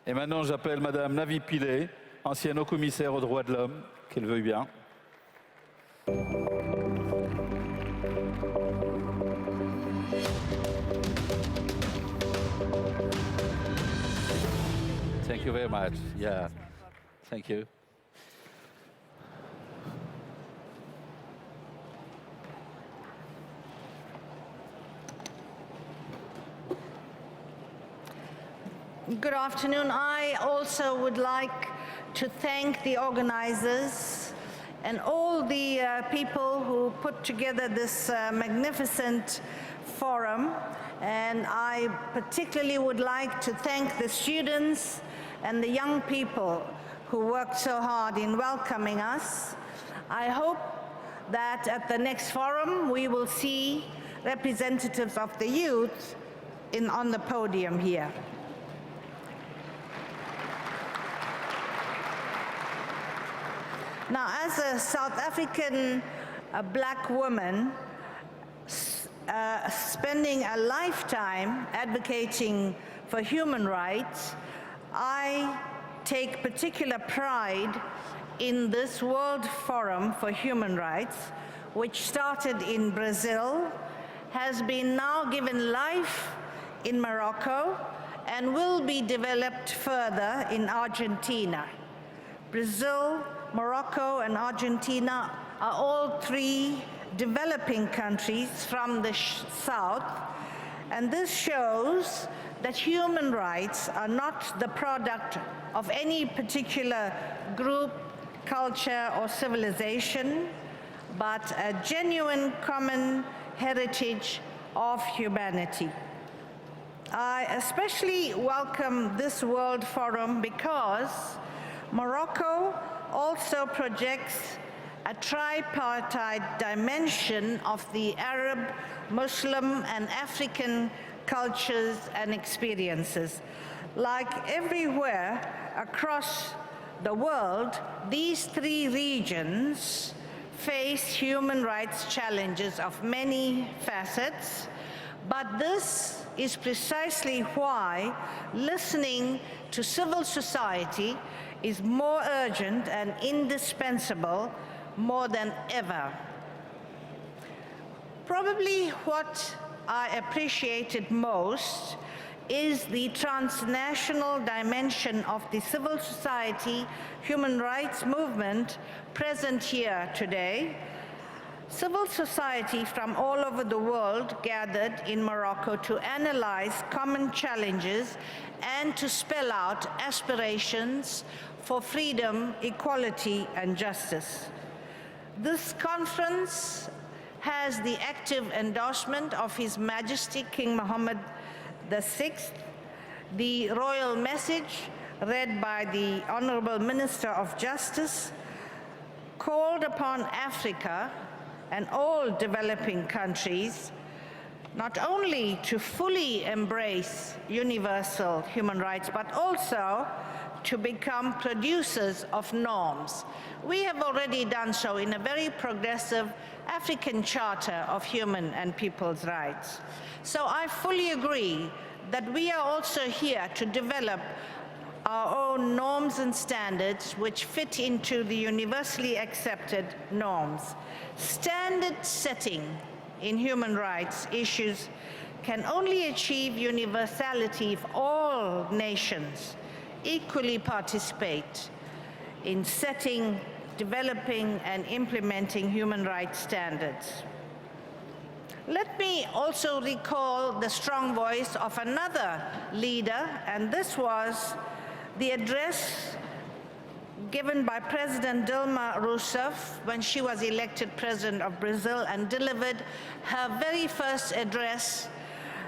Et maintenant, j'appelle Mme Navanthem Pillay, ancienne haut-commissaire aux droits de l'homme, qu'elle veuille bien. Thank you very much. Yeah, thank you. Good afternoon. I also would like to thank the organizers and all the people who put together this magnificent forum. And I particularly would like to thank the students and the young people who worked so hard in welcoming us. I hope that at the next forum we will see representatives of the youth on the podium here. Now, as a South African black woman, spending a lifetime advocating for human rights, I take particular pride in this World Forum for Human Rights, which started in Brazil, has been now given life in Morocco, and will be developed further in Argentina. Brazil, Morocco, and Argentina are all three developing countries from the south, and this shows that human rights are not the product of any particular group, culture, or civilization, but a genuine common heritage of humanity. I especially welcome this World Forum because Morocco also projects a tripartite dimension of the Arab, Muslim, and African cultures and experiences. Like everywhere across the world, these three regions face human rights challenges of many facets, but this is precisely why listening to civil society is more urgent and indispensable more than ever. Probably what I appreciated most is the transnational dimension of the civil society human rights movement present here today. Civil society from all over the world gathered in Morocco to analyze common challenges and to spell out aspirations for freedom, equality, and justice. This conference has the active endorsement of His Majesty King Mohammed VI. The royal message, read by the Honorable Minister of Justice, called upon Africa and all developing countries not only to fully embrace universal human rights, but also to become producers of norms. We have already done so in a very progressive African Charter of Human and People's Rights. So I fully agree that we are also here to develop our own norms and standards which fit into the universally accepted norms. Standard setting in human rights issues can only achieve universality if all nations equally participate in setting, developing, and implementing human rights standards. Let me also recall the strong voice of another leader, and this was the address given by President Dilma Rousseff when she was elected president of Brazil and delivered her very first address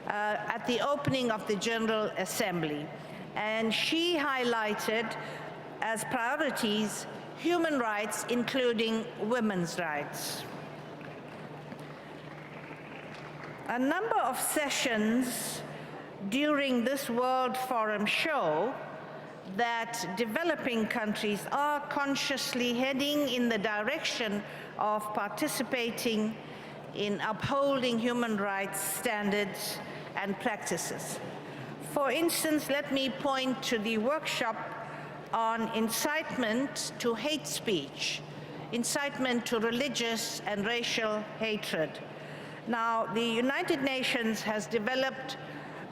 at the opening of the General Assembly. And she highlighted as priorities human rights, including women's rights. A number of sessions during this World Forum show that developing countries are consciously heading in the direction of participating in upholding human rights standards and practices. For instance, let me point to the workshop on incitement to hate speech, incitement to religious and racial hatred. Now, the United Nations has developed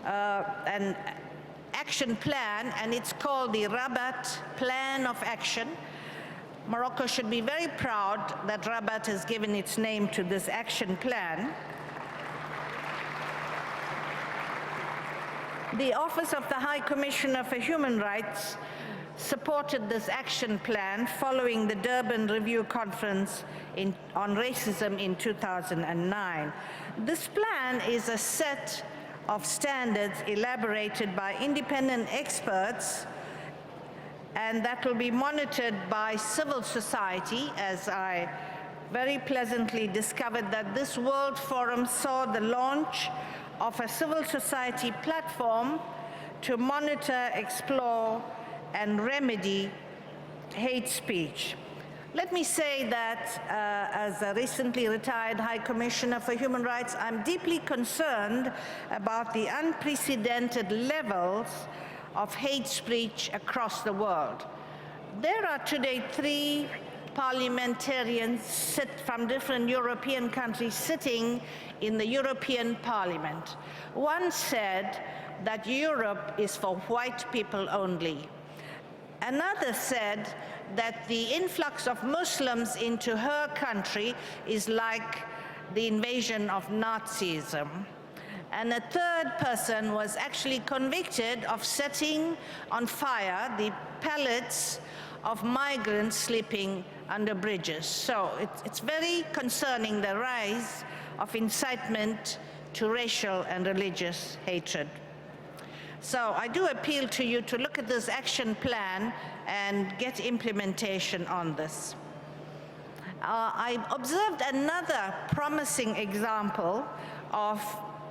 an action plan, and it's called the Rabat Plan of Action. Morocco should be very proud that Rabat has given its name to this action plan. The Office of the High Commissioner for Human Rights supported this action plan following the Durban Review Conference on Racism in 2009. This plan is a set of standards elaborated by independent experts, and that will be monitored by civil society, as I very pleasantly discovered that this World Forum saw the launch of a civil society platform to monitor, explore, and remedy hate speech. Let me say that as a recently retired High Commissioner for Human Rights, I'm deeply concerned about the unprecedented levels of hate speech across the world. There are today 3 parliamentarians from different European countries sitting in the European Parliament. One said that Europe is for white people only. Another said that the influx of Muslims into her country is like the invasion of Nazism. And a third person was actually convicted of setting on fire the pallets of migrants sleeping under bridges. So it's very concerning, the rise of incitement to racial and religious hatred. So I do appeal to you to look at this action plan and get implementation on this. I observed another promising example of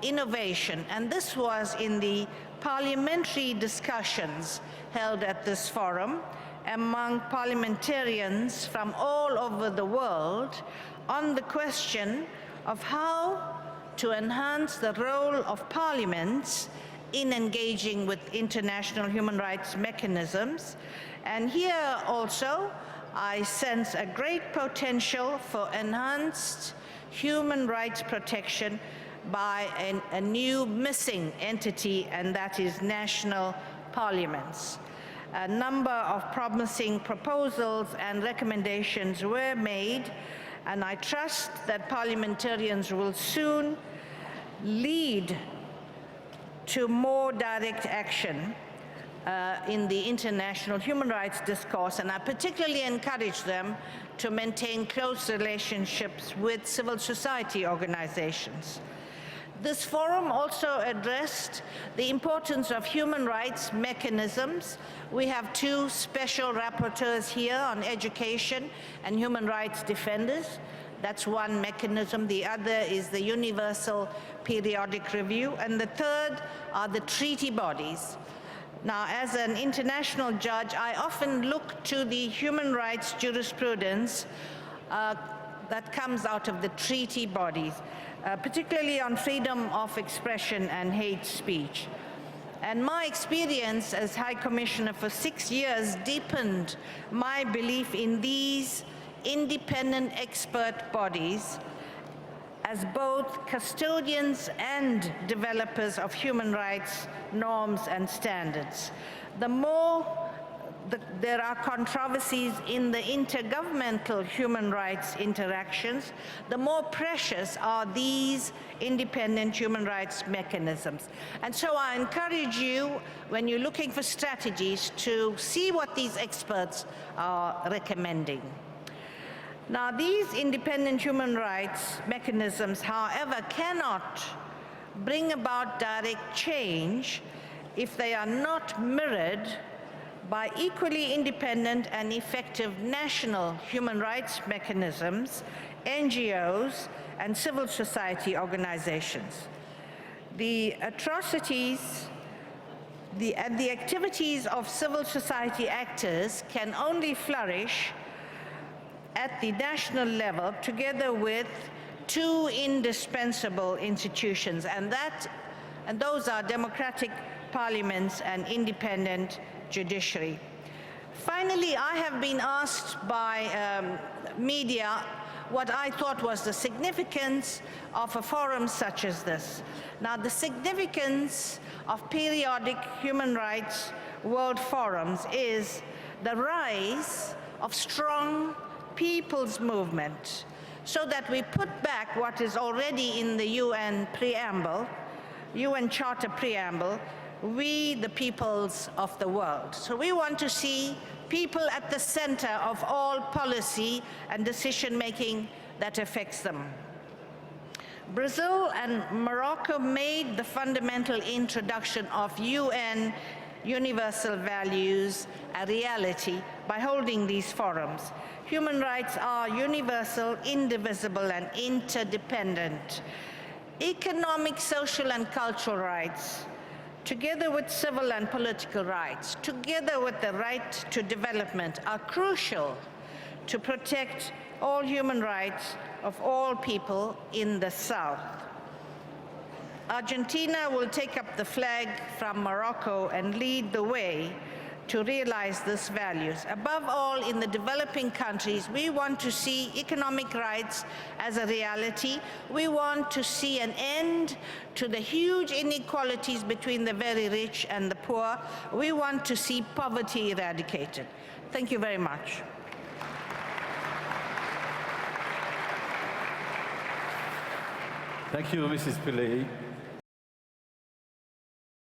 innovation, and this was in the parliamentary discussions held at this forum among parliamentarians from all over the world on the question of how to enhance the role of parliaments in engaging with international human rights mechanisms. And here also, I sense a great potential for enhanced human rights protection by a new missing entity, and that is national parliaments. A number of promising proposals and recommendations were made, and I trust that parliamentarians will soon lead to more direct action in the international human rights discourse, and I particularly encourage them to maintain close relationships with civil society organizations. This forum also addressed the importance of human rights mechanisms. We have 2 special rapporteurs here on education and human rights defenders. That's one mechanism. The other is the Universal Periodic Review. And the third are the treaty bodies. Now, as an international judge, I often look to the human rights jurisprudence that comes out of the treaty bodies, particularly on freedom of expression and hate speech. And my experience as High Commissioner for 6 years deepened my belief in these independent expert bodies as both custodians and developers of human rights norms and standards. The more there are controversies in the intergovernmental human rights interactions, the more precious are these independent human rights mechanisms. And so I encourage you, when you're looking for strategies, to see what these experts are recommending. Now, these independent human rights mechanisms, however, cannot bring about direct change if they are not mirrored by equally independent and effective national human rights mechanisms, NGOs, and civil society organizations. The atrocities and the activities of civil society actors can only flourish at the national level together with 2 indispensable institutions, and those are democratic parliaments and independent judiciary. Finally, I have been asked by media what I thought was the significance of a forum such as this. Now, the significance of periodic human rights world forums is the rise of strong people's movement, so that we put back what is already in the UN preamble, UN Charter preamble, we the peoples of the world. So we want to see people at the center of all policy and decision-making that affects them. Brazil and Morocco made the fundamental introduction of UN universal values a reality by holding these forums. Human rights are universal, indivisible, and interdependent. Economic, social, and cultural rights, together with civil and political rights, together with the right to development, are crucial to protect all human rights of all people in the South. Argentina will take up the flag from Morocco and lead the way to realize these values. Above all, in the developing countries, we want to see economic rights as a reality. We want to see an end to the huge inequalities between the very rich and the poor. We want to see poverty eradicated. Thank you very much. Thank you, Mrs. Pillay.